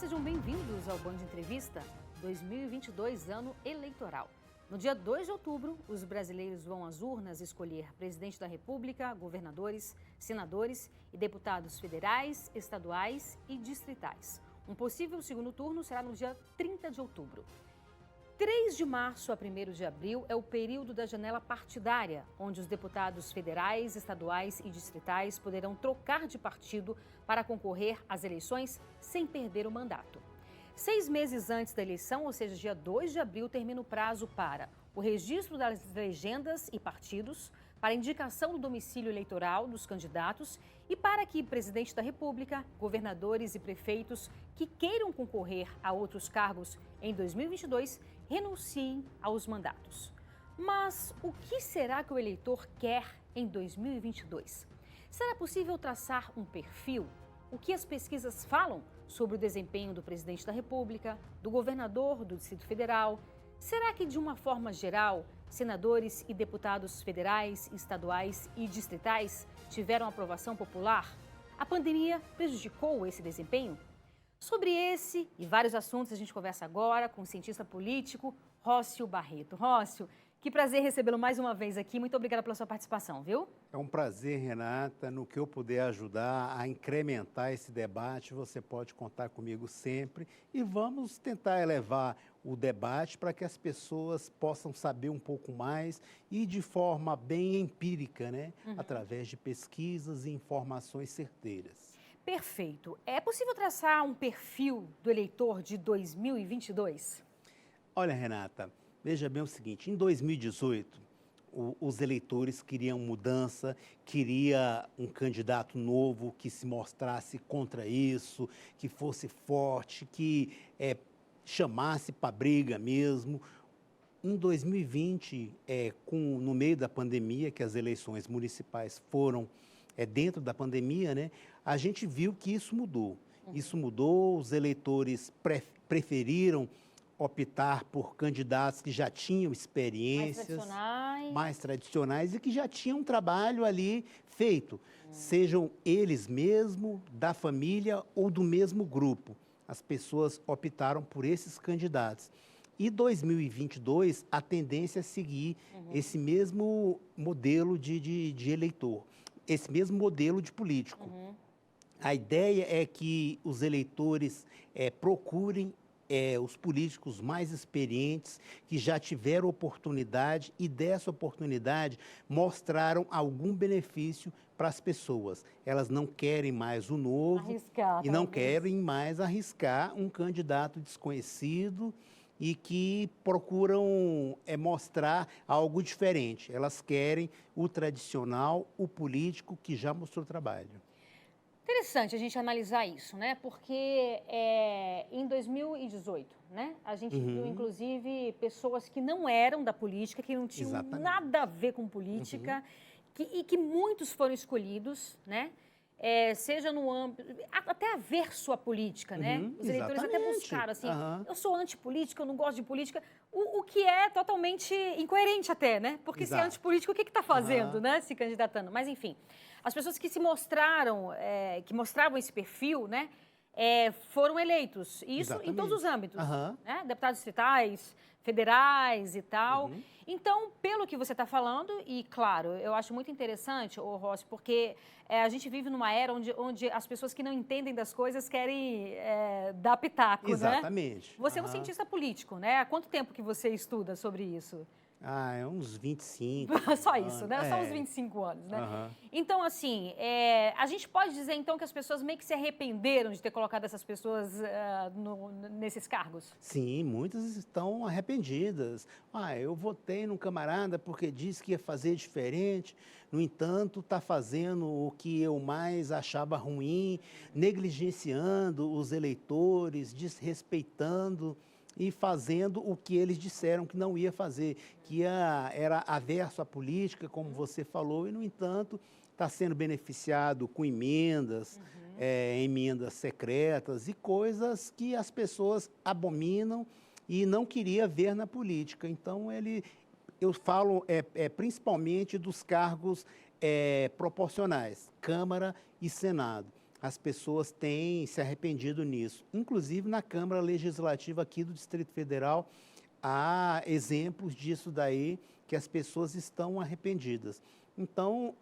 sejam bem-vindos ao Band Entrevista 2022, ano eleitoral. No dia 2 de outubro, os brasileiros vão às urnas escolher presidente da República, governadores, senadores e deputados federais, estaduais e distritais. Um possível segundo turno será no dia 30 de outubro. 3 de março a 1º de abril é o período da janela partidária, onde os deputados federais, estaduais e distritais poderão trocar de partido para concorrer às eleições sem perder o mandato. 6 meses antes da eleição, ou seja, dia 2 de abril, termina o prazo para o registro das legendas e partidos, para a indicação do domicílio eleitoral dos candidatos e para que o presidente da República, governadores e prefeitos que queiram concorrer a outros cargos em 2022 renunciem aos mandatos. Mas o que será que o eleitor quer em 2022? Será possível traçar um perfil? O que as pesquisas falam sobre o desempenho do presidente da República, do governador do Distrito Federal? Será que, de uma forma geral, senadores e deputados federais, estaduais e distritais tiveram aprovação popular? A pandemia prejudicou esse desempenho? Sobre esse e vários assuntos a gente conversa agora com o cientista político Rócio Barreto. Rócio, que prazer recebê-lo mais uma vez aqui. Muito obrigada pela sua participação, viu? É um prazer, Renata. No que eu puder ajudar a incrementar esse debate, você pode contar comigo sempre. E vamos tentar elevar o debate para que as pessoas possam saber um pouco mais e de forma bem empírica, né? Através de pesquisas e informações certeiras. Perfeito. É possível traçar um perfil do eleitor de 2022? Olha, Renata, veja bem o seguinte, em 2018, os eleitores queriam mudança, queria um candidato novo que se mostrasse contra isso, que fosse forte, que chamasse para briga mesmo. Em 2020, no meio da pandemia, que as eleições municipais foram dentro da pandemia, né, a gente viu que isso mudou. Isso mudou, os eleitores preferiram optar por candidatos que já tinham experiências mais tradicionais e que já tinham um trabalho ali feito, sejam eles mesmo, da família ou do mesmo grupo. As pessoas optaram por esses candidatos. E 2022, a tendência é seguir esse mesmo modelo de eleitor, esse mesmo modelo de político. A ideia é que os eleitores procurem os políticos mais experientes, que já tiveram oportunidade e dessa oportunidade mostraram algum benefício para as pessoas. Elas não querem mais o novo e não querem mais arriscar um candidato desconhecido e que procuram mostrar algo diferente. Elas querem o tradicional, o político que já mostrou trabalho. Interessante a gente analisar isso, né? Porque em 2018, né, a gente viu, inclusive, pessoas que não eram da política, que não tinham nada a ver com política, e que muitos foram escolhidos, né? Seja no âmbito, até averso à política, né? Os eleitores até buscaram, assim, eu sou antipolítica, eu não gosto de política, o que é totalmente incoerente até, né? Porque se é antipolítico, o que está fazendo, né? Se candidatando. Mas, enfim, as pessoas que se mostraram, que mostravam esse perfil, né? Foram eleitos. E isso em todos os âmbitos, né? Deputados distritais, federais e tal. Então, pelo que você está falando, e claro, eu acho muito interessante, Rócio, porque a gente vive numa era onde as pessoas que não entendem das coisas querem dar pitaco, Exatamente. Né? Você é um cientista político, né? Há quanto tempo que você estuda sobre isso? É uns 25 Só isso, né? Só uns 25 anos, né? Então, assim, a gente pode dizer, então, que as pessoas meio que se arrependeram de ter colocado essas pessoas nesses cargos? Sim, muitas estão arrependidas. Eu votei num camarada porque disse que ia fazer diferente, no entanto, está fazendo o que eu mais achava ruim, negligenciando os eleitores, desrespeitando e fazendo o que eles disseram que não ia fazer, que era averso à política, como você falou, e, no entanto, está sendo beneficiado com emendas, emendas secretas e coisas que as pessoas abominam e não queria ver na política. Então, eu falo principalmente dos cargos proporcionais, Câmara e Senado. as pessoas têm se arrependido nisso. Inclusive, na Câmara Legislativa aqui do Distrito Federal, há exemplos disso daí, que as pessoas estão arrependidas. Então,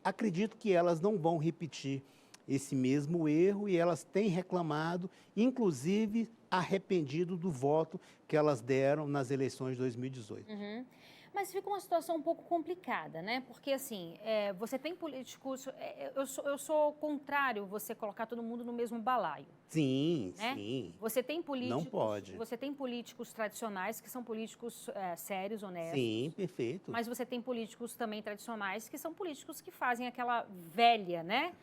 acredito que elas não vão repetir esse mesmo erro e elas têm reclamado, inclusive arrependido do voto que elas deram nas eleições de 2018. Uhum. Mas fica uma situação um pouco complicada, né? Porque, assim, você tem políticos... eu sou contrário você colocar todo mundo no mesmo balaio. Sim, né? sim. Você tem políticos... Não pode. Você tem políticos tradicionais que são políticos sérios, honestos. Sim, perfeito. Mas você tem políticos também tradicionais que são políticos que fazem aquela velha, né?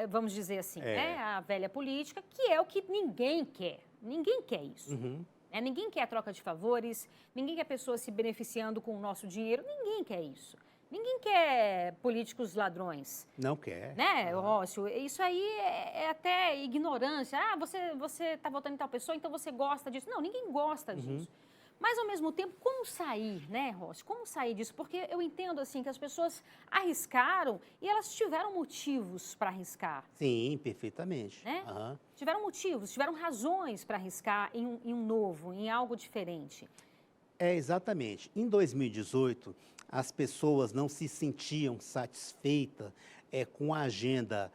Vamos dizer assim, né? A velha política, que é o que ninguém quer. Ninguém quer isso. Uhum. Ninguém quer a troca de favores, ninguém quer pessoas se beneficiando com o nosso dinheiro, ninguém quer isso. Ninguém quer políticos ladrões. Não quer. Né, Rócio? Isso aí é até ignorância. Ah, você está votando em tal pessoa, então você gosta disso. Não, ninguém gosta disso. Mas, ao mesmo tempo, como sair, né, Rócio? Como sair disso? Porque eu entendo, assim, que as pessoas arriscaram e elas tiveram motivos para arriscar. Sim, perfeitamente. Né? Tiveram motivos, tiveram razões para arriscar em um novo, em algo diferente. Exatamente. Em 2018, as pessoas não se sentiam satisfeitas com a agenda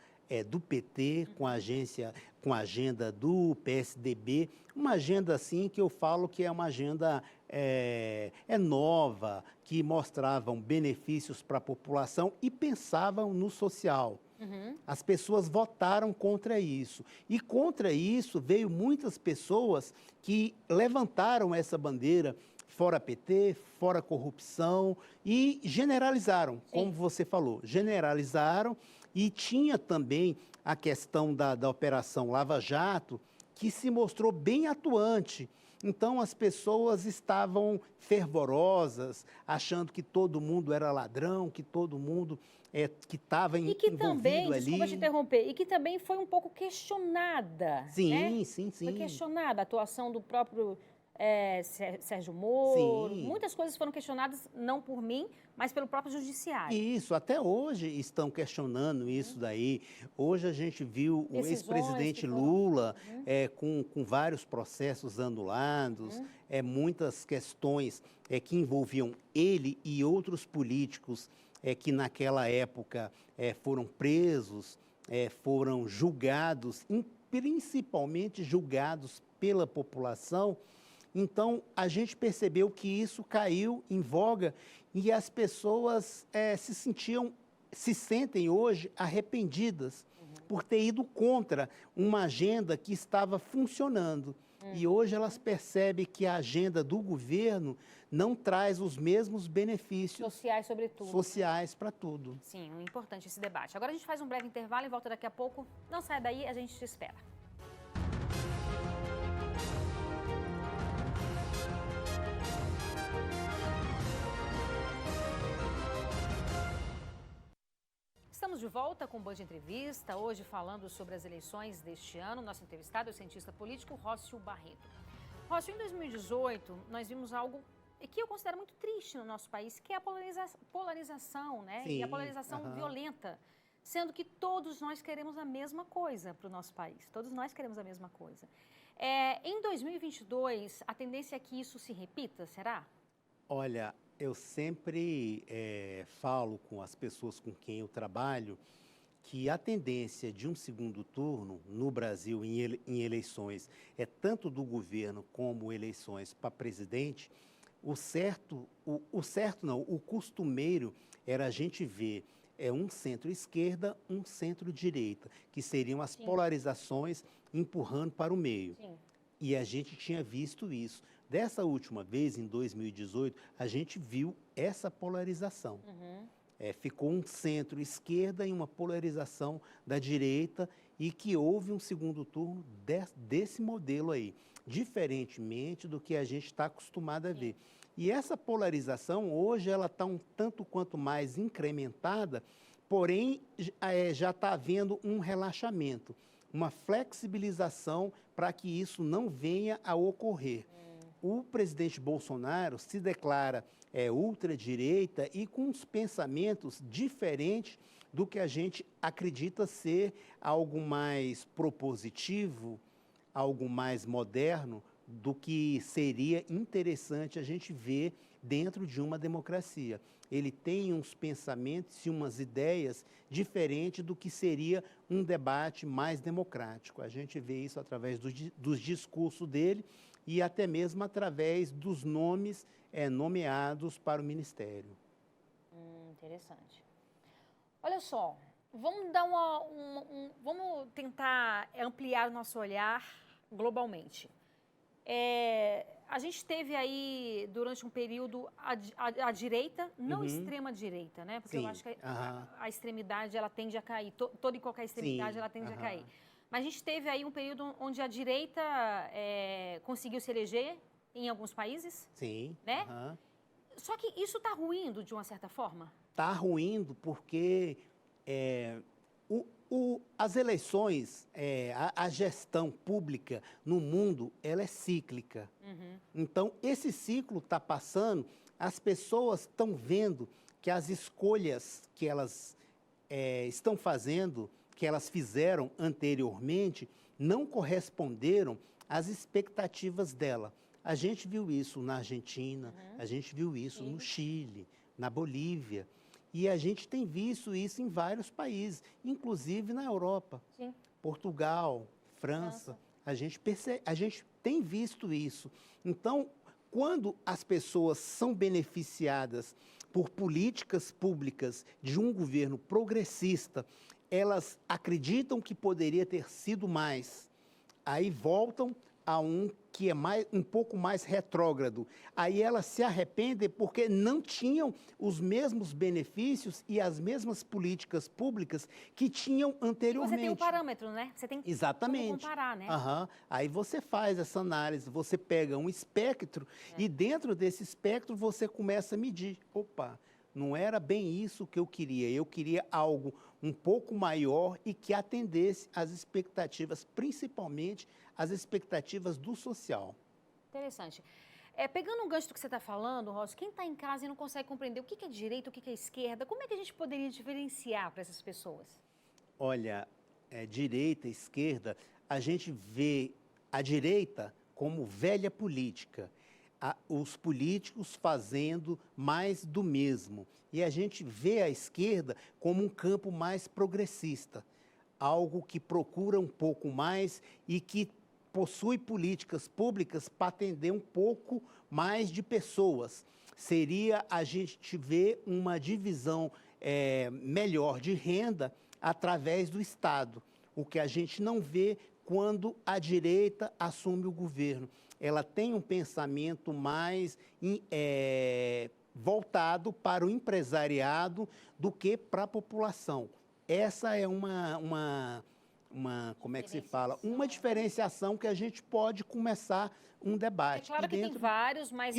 do PT, com a agenda do PSDB, uma agenda assim que eu falo que é uma agenda nova, que mostravam benefícios para a população e pensavam no social. As pessoas votaram contra isso. E contra isso veio muitas pessoas que levantaram essa bandeira, fora PT, fora corrupção, e generalizaram, como você falou, generalizaram. E tinha também a questão da Operação Lava Jato, que se mostrou bem atuante. Então, as pessoas estavam fervorosas, achando que todo mundo era ladrão, que todo mundo que estava envolvido também, ali. Desculpa te interromper, e que também foi um pouco questionada. Sim, né? sim. Foi questionada a atuação do próprio Sérgio Moro. Sim. Muitas coisas foram questionadas, não por mim, mas pelo próprio judiciário. Isso, até hoje estão questionando isso daí. Hoje a gente viu o ex-presidente Lula com vários processos anulados, muitas questões que envolviam ele e outros políticos que naquela época foram presos, foram julgados, principalmente julgados pela população. Então, a gente percebeu que isso caiu em voga e as pessoas se sentem hoje arrependidas por ter ido contra uma agenda que estava funcionando. E hoje elas percebem que a agenda do governo não traz os mesmos benefícios sociais, sobretudo. Sociais para tudo. Sim, importante esse debate. Agora a gente faz um breve intervalo e volta daqui a pouco. Não saia daí, a gente te espera. Estamos de volta com o Band Entrevista, hoje falando sobre as eleições deste ano. Nosso entrevistado é o cientista político Rócio Barreto. Rócio, em 2018, nós vimos algo que eu considero muito triste no nosso país, que é a polarização, né? Sim, e a polarização violenta, sendo que todos nós queremos a mesma coisa para o nosso país. Todos nós queremos a mesma coisa. Em 2022, a tendência é que isso se repita, será? Olha, eu sempre falo com as pessoas com quem eu trabalho que a tendência de um segundo turno no Brasil em eleições tanto do governo como eleições para presidente. O costumeiro era a gente ver um centro-esquerda, um centro-direita, que seriam as polarizações empurrando para o meio. Sim. E a gente tinha visto isso. Dessa última vez, em 2018, a gente viu essa polarização. Ficou um centro-esquerda e uma polarização da direita e que houve um segundo turno desse modelo aí, diferentemente do que a gente está acostumado a ver. E essa polarização, hoje, ela está um tanto quanto mais incrementada, porém, já está havendo um relaxamento, uma flexibilização para que isso não venha a ocorrer. O presidente Bolsonaro se declara ultradireita e com uns pensamentos diferentes do que a gente acredita ser algo mais propositivo, algo mais moderno, do que seria interessante a gente ver dentro de uma democracia. Ele tem uns pensamentos e umas ideias diferentes do que seria um debate mais democrático. A gente vê isso através dos discursos dele e até mesmo através dos nomes nomeados para o ministério. Interessante. Olha só, vamos dar vamos tentar ampliar o nosso olhar globalmente. A gente teve aí, durante um período, a direita, não extrema-direita, né? Porque Sim. eu acho que a extremidade, ela tende a cair. Toda e qualquer extremidade, ela tende a cair. Mas a gente teve aí um período onde a direita conseguiu se eleger em alguns países. Sim. Né? Só que isso está ruindo, de uma certa forma? Está ruindo porque as eleições, a gestão pública no mundo, ela é cíclica. Então, esse ciclo está passando, as pessoas estão vendo que as escolhas que elas estão fazendo, que elas fizeram anteriormente, não corresponderam às expectativas dela. A gente viu isso na Argentina, a gente viu isso no Chile, na Bolívia. E a gente tem visto isso em vários países, inclusive na Europa. Sim. Portugal, França. A gente tem visto isso. Então, quando as pessoas são beneficiadas por políticas públicas de um governo progressista, elas acreditam que poderia ter sido mais. Aí voltam a um que é um pouco mais retrógrado. Aí elas se arrependem porque não tinham os mesmos benefícios e as mesmas políticas públicas que tinham anteriormente. E você tem um parâmetro, né? Você tem como comparar, né? Aí você faz essa análise, você pega um espectro e dentro desse espectro você começa a medir. Opa, não era bem isso que eu queria algo um pouco maior e que atendesse às expectativas, principalmente as expectativas do social. Interessante. Pegando um gancho do que você está falando, Ross, quem está em casa e não consegue compreender o que é direita, o que é esquerda, como é que a gente poderia diferenciar para essas pessoas? Olha, direita, esquerda, a gente vê a direita como velha política, os políticos fazendo mais do mesmo. E a gente vê a esquerda como um campo mais progressista, algo que procura um pouco mais e que possui políticas públicas para atender um pouco mais de pessoas. Seria a gente ver uma divisão melhor de renda através do Estado, o que a gente não vê quando a direita assume o governo. Ela tem um pensamento mais voltado para o empresariado do que para a população. Essa é como é que se fala? Uma diferenciação que a gente pode começar um debate. É claro que tem vários, mas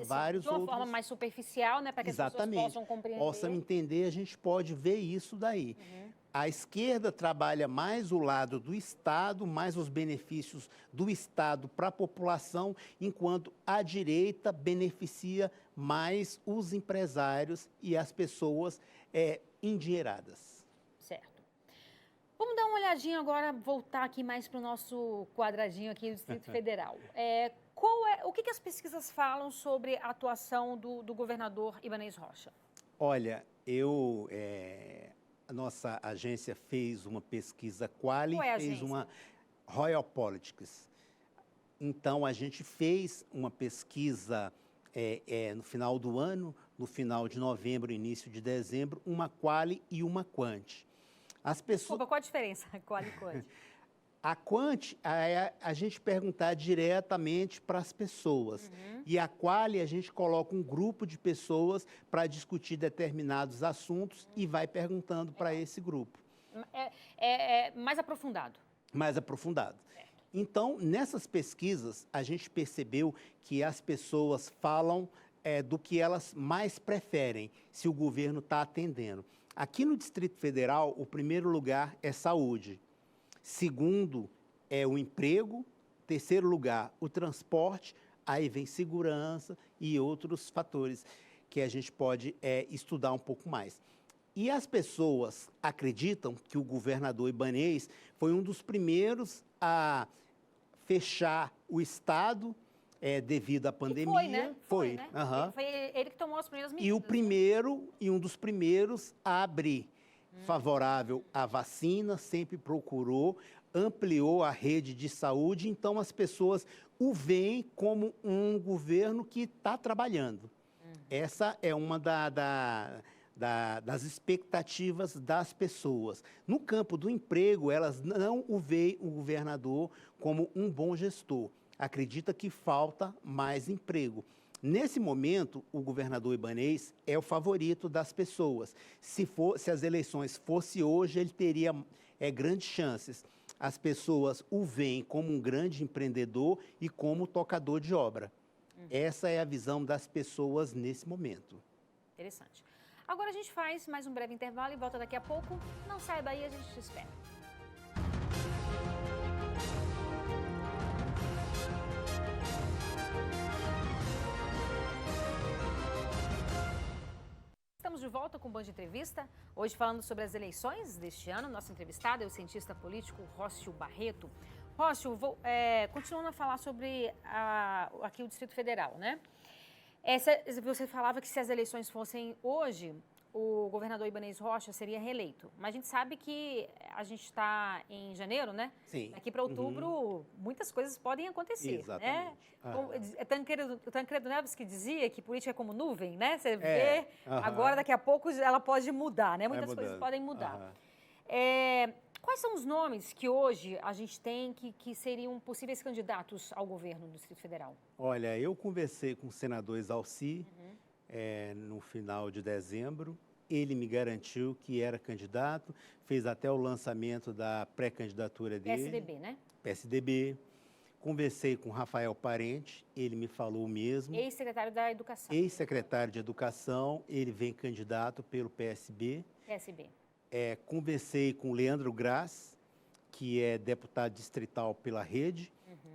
vários de uma forma mais superficial, né, para que as pessoas possam compreender. Possam entender, a gente pode ver isso daí. A esquerda trabalha mais o lado do Estado, mais os benefícios do Estado para a população, enquanto a direita beneficia mais os empresários e as pessoas endinheiradas. Certo. Vamos dar uma olhadinha agora, voltar aqui mais para o nosso quadradinho aqui do Distrito Federal. O que as pesquisas falam sobre a atuação do governador Ibanez Rocha? Olha, a nossa agência fez uma pesquisa Quali, fez uma Royal Politics. Então, a gente fez uma pesquisa no final do ano, no final de novembro, início de dezembro, uma Quali e uma Quant. Desculpa, qual a diferença, Quali e Quant? A Quant, a gente perguntar diretamente para as pessoas. E a Quali, a gente coloca um grupo de pessoas para discutir determinados assuntos e vai perguntando para esse grupo. Mais aprofundado. Mais aprofundado. Então, nessas pesquisas, a gente percebeu que as pessoas falam do que elas mais preferem, se o governo está atendendo. Aqui no Distrito Federal, o primeiro lugar é saúde. Segundo é o emprego. Terceiro lugar, o transporte. Aí vem segurança e outros fatores que a gente pode estudar um pouco mais. E as pessoas acreditam que o governador Ibanez foi um dos primeiros a fechar o Estado devido à pandemia. E foi, né? Foi, né? aham. Foi ele que tomou as primeiras medidas. E o primeiro, e um dos primeiros a abrir. Favorável à vacina, sempre procurou, ampliou a rede de saúde, então as pessoas o veem como um governo que está trabalhando. Essa é uma das expectativas das pessoas. No campo do emprego, elas não o veem o governador como um bom gestor. Acredita que falta mais emprego. Nesse momento, o governador Ibanez é o favorito das pessoas. Se as eleições fossem hoje, ele teria grandes chances. As pessoas o veem como um grande empreendedor e como tocador de obra. Essa é a visão das pessoas nesse momento. Interessante. Agora a gente faz mais um breve intervalo e volta daqui a pouco. Não saia daí, a gente te espera. Estamos de volta com o Band Entrevista, hoje falando sobre as eleições deste ano. Nosso entrevistado é o cientista político Rócio Barreto. Rócio, continuando a falar sobre aqui o Distrito Federal, né? Você falava que se as eleições fossem hoje, o governador Ibanez Rocha seria reeleito. Mas a gente sabe que a gente está em janeiro, né? Sim. Daqui para outubro, muitas coisas podem acontecer. Exatamente. Né? Tancredo Neves que dizia que política é como nuvem, né? Você vê, agora daqui a pouco ela pode mudar, né? Muitas coisas podem mudar. Quais são os nomes que hoje a gente tem que seriam possíveis candidatos ao governo do Distrito Federal? Olha, eu conversei com o senador Exalci no final de dezembro. Ele me garantiu que era candidato, fez até o lançamento da pré-candidatura dele. PSDB, né? PSDB. Conversei com Rafael Parente, ele me falou o mesmo. Ex-secretário da Educação. Ex-secretário de Educação, ele vem candidato pelo PSB. PSB. Conversei com o Leandro Graz, que é deputado distrital pela Rede.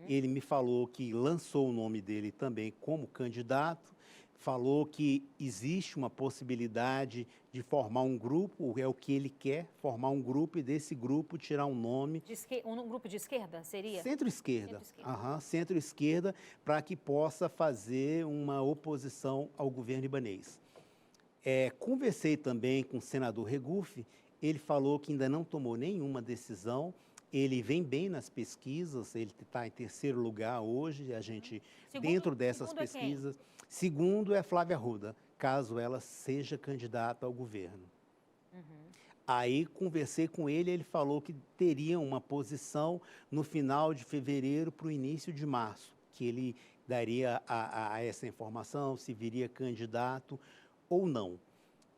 Ele me falou que lançou o nome dele também como candidato. Falou que existe uma possibilidade de formar um grupo, é o que ele quer, formar um grupo e desse grupo tirar um nome. Um grupo de esquerda seria? Centro-esquerda. Centro-esquerda, para que possa fazer uma oposição ao governo ibanez. Conversei também com o senador Regufe, ele falou que ainda não tomou nenhuma decisão. Ele vem bem nas pesquisas, ele está em terceiro lugar hoje, a gente, dentro dessas pesquisas. Segundo é Flávia Arruda, caso ela seja candidata ao governo. Aí conversei com ele, ele falou que teria uma posição no final de fevereiro para o início de março, que ele daria a essa informação, se viria candidato ou não.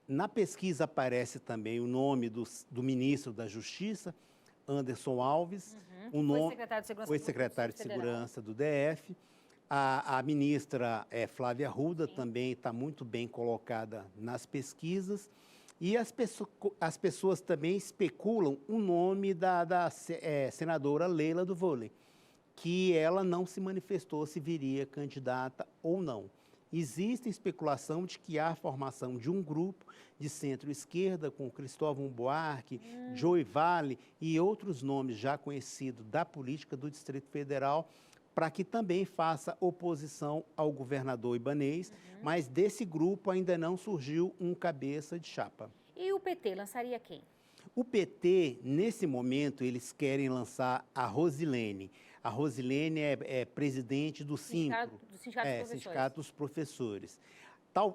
Na pesquisa aparece também o nome do ministro da Justiça, Anderson Alves, foi secretário de Segurança do DF. A ministra Flávia Arruda também está muito bem colocada nas pesquisas. E as pessoas também especulam o nome da senadora Leila do Vôlei, que ela não se manifestou se viria candidata ou não. Existe especulação de que há a formação de um grupo de centro-esquerda com Cristóvão Buarque, Joey Vale e outros nomes já conhecidos da política do Distrito Federal, para que também faça oposição ao governador Ibanez, mas desse grupo ainda não surgiu um cabeça de chapa. E o PT lançaria quem? O PT, nesse momento, eles querem lançar a Rosilene. A Rosilene é presidente do Sindicato dos Professores.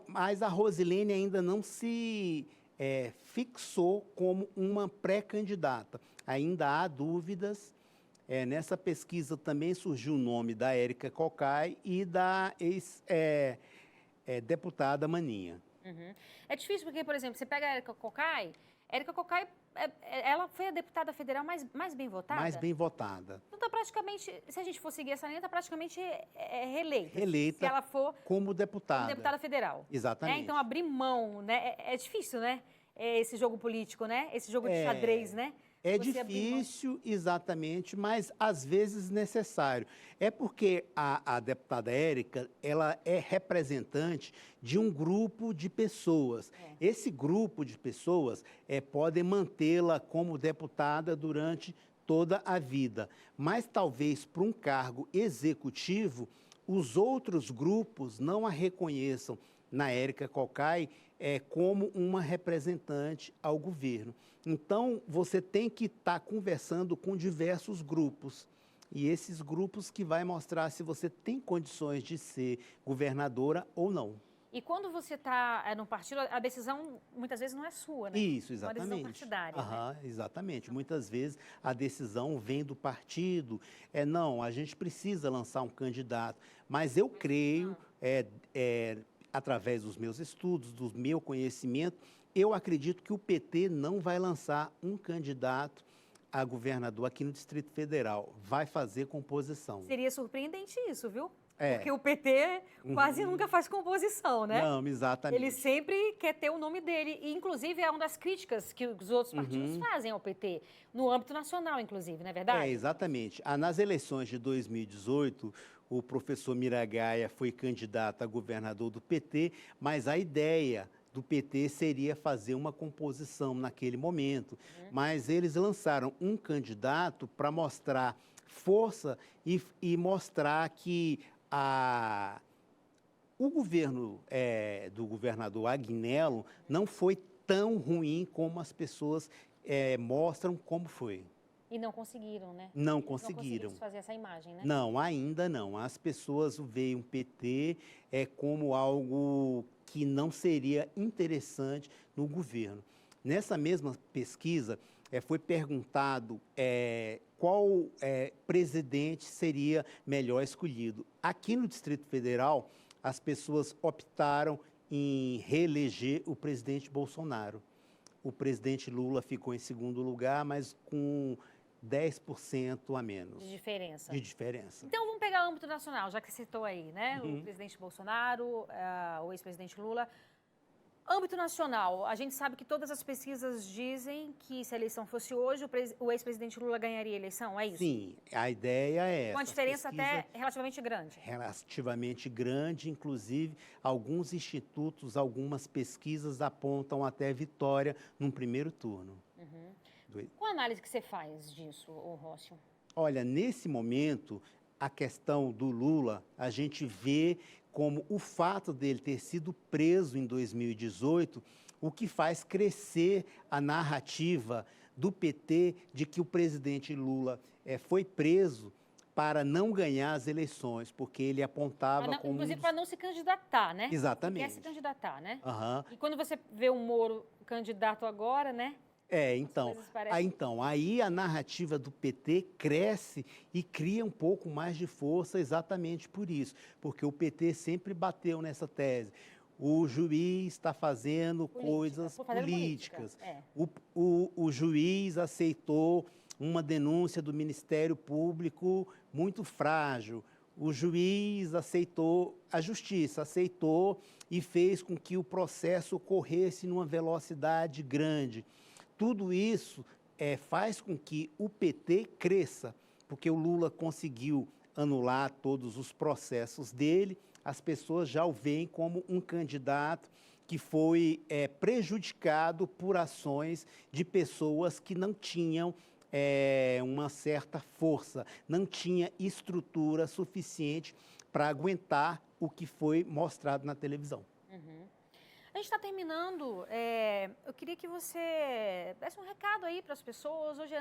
Mas a Rosilene ainda não se fixou como uma pré-candidata. Ainda há dúvidas. Nessa pesquisa também surgiu o nome da Érica Cocai e da ex-deputada Maninha. É difícil porque, por exemplo, você pega a Érica Cocai, ela foi a deputada federal mais bem votada? Mais bem votada. Então, está praticamente, se a gente for seguir essa linha, está praticamente reeleita. Reeleita se ela for como deputada. Como deputada federal. Exatamente. Então, abrir mão, né? É difícil, né? Esse jogo político, né? Esse jogo de xadrez, né? É Você abrir mão. difícil, exatamente, mas às vezes necessário. É porque a deputada Érica, ela é representante de um grupo de pessoas. É. Esse grupo de pessoas pode mantê-la como deputada durante toda a vida, mas talvez para um cargo executivo, os outros grupos não a reconheçam na Érica Cocai como uma representante ao governo. Então, você tem que estar conversando com diversos grupos. E esses grupos que vai mostrar se você tem condições de ser governadora ou não. E quando você está no partido, a decisão muitas vezes não é sua, né? Isso, É uma decisão exatamente. partidária, né? Aham, exatamente. Muitas vezes a decisão vem do partido. Não, a gente precisa lançar um candidato. Mas eu creio, através dos meus estudos, do meu conhecimento, eu acredito que o PT não vai lançar um candidato a governador aqui no Distrito Federal. Vai fazer composição. Seria surpreendente isso, viu? É. Porque o PT quase nunca faz composição, né? Não, exatamente. Ele sempre quer ter o nome dele. E, inclusive, é uma das críticas que os outros partidos fazem ao PT, no âmbito nacional, inclusive, não é verdade? Exatamente. Nas eleições de 2018, o professor Miragaia foi candidato a governador do PT, mas a ideia do PT seria fazer uma composição naquele momento. Mas eles lançaram um candidato para mostrar força e mostrar que o governo do governador Agnello não foi tão ruim como as pessoas mostram como foi. E não conseguiram, né? Não Eles conseguiram. Não fazer essa imagem, né? Não, ainda não. As pessoas veem o PT como algo que não seria interessante no governo. Nessa mesma pesquisa, foi perguntado qual presidente seria melhor escolhido. Aqui no Distrito Federal, as pessoas optaram em reeleger o presidente Bolsonaro. O presidente Lula ficou em segundo lugar, mas com 10% a menos. De diferença. De diferença. Então, vamos pegar o âmbito nacional, já que você citou aí, né? O presidente Bolsonaro, o ex-presidente Lula. Âmbito nacional, a gente sabe que todas as pesquisas dizem que se a eleição fosse hoje, o ex-presidente Lula ganharia a eleição, é isso? Sim, a ideia é essa. Com uma diferença até relativamente grande. Relativamente grande, inclusive, alguns institutos, algumas pesquisas apontam até vitória num primeiro turno. Qual a análise que você faz disso, Rócio? Olha, nesse momento, a questão do Lula, a gente vê como o fato dele ter sido preso em 2018, o que faz crescer a narrativa do PT de que o presidente Lula foi preso para não ganhar as eleições, porque ele apontava como... Inclusive para não se candidatar, né? Exatamente. Quer se candidatar, né? Uhum. E quando você vê o Moro candidato agora, né? Aí a narrativa do PT cresce e cria um pouco mais de força exatamente por isso, porque o PT sempre bateu nessa tese. O juiz está fazendo coisas políticas. O juiz aceitou uma denúncia do Ministério Público muito frágil. O juiz aceitou, a justiça aceitou e fez com que o processo corresse numa velocidade grande. Tudo isso faz com que o PT cresça, porque o Lula conseguiu anular todos os processos dele, as pessoas já o veem como um candidato que foi prejudicado por ações de pessoas que não tinham uma certa força, não tinha estrutura suficiente para aguentar o que foi mostrado na televisão. A gente está terminando. Eu queria que você desse um recado aí para as pessoas. Hoje,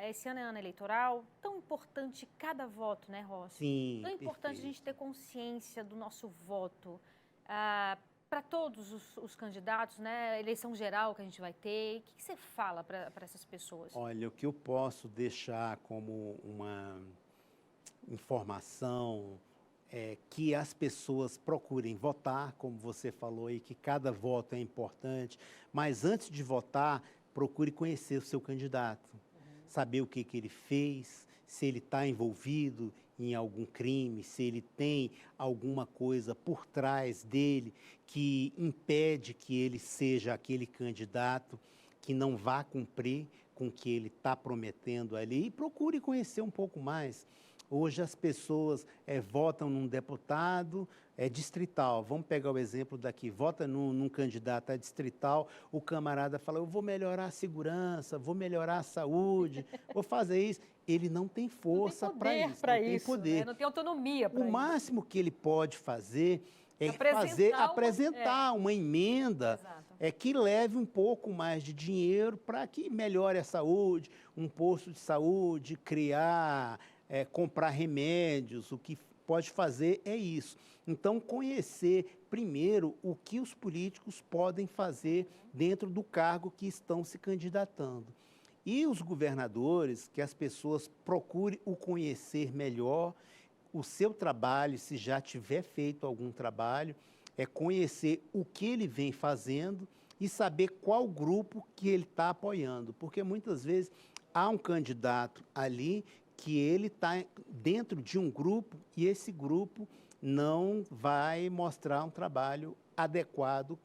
esse ano é ano eleitoral. Tão importante cada voto, né, Rossi? Sim, tão importante perfeito. A gente ter consciência do nosso voto. Para todos os candidatos, né? Eleição geral que a gente vai ter. O que você fala para essas pessoas? Olha, o que eu posso deixar como uma informação que as pessoas procurem votar, como você falou aí, que cada voto é importante, mas antes de votar, procure conhecer o seu candidato, saber o que ele fez, se ele está envolvido em algum crime, se ele tem alguma coisa por trás dele que impede que ele seja aquele candidato que não vá cumprir com o que ele está prometendo ali e procure conhecer um pouco mais. Hoje as pessoas votam num deputado distrital. Vamos pegar o exemplo daqui. Vota num candidato a distrital, o camarada fala, eu vou melhorar a segurança, vou melhorar a saúde, vou fazer isso. Ele não tem força para isso. Não tem poder. Né? Não tem autonomia para isso. O máximo que ele pode fazer é apresentar uma emenda que leve um pouco mais de dinheiro para que melhore a saúde, um posto de saúde, criar, comprar remédios, o que pode fazer é isso. Então, conhecer primeiro o que os políticos podem fazer dentro do cargo que estão se candidatando. E os governadores, que as pessoas procurem o conhecer melhor, o seu trabalho, se já tiver feito algum trabalho, conhecer o que ele vem fazendo e saber qual grupo que ele está apoiando. Porque muitas vezes há um candidato ali que ele está dentro de um grupo e esse grupo não vai mostrar um trabalho adequado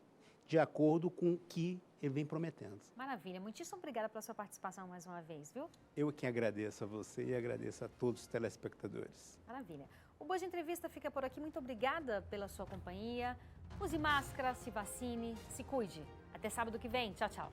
de acordo com o que ele vem prometendo. Maravilha. Muitíssimo obrigada pela sua participação mais uma vez, viu? Eu que agradeço a você e agradeço a todos os telespectadores. Maravilha. O Boa de Entrevista fica por aqui. Muito obrigada pela sua companhia. Use máscara, se vacine, se cuide. Até sábado que vem. Tchau, tchau.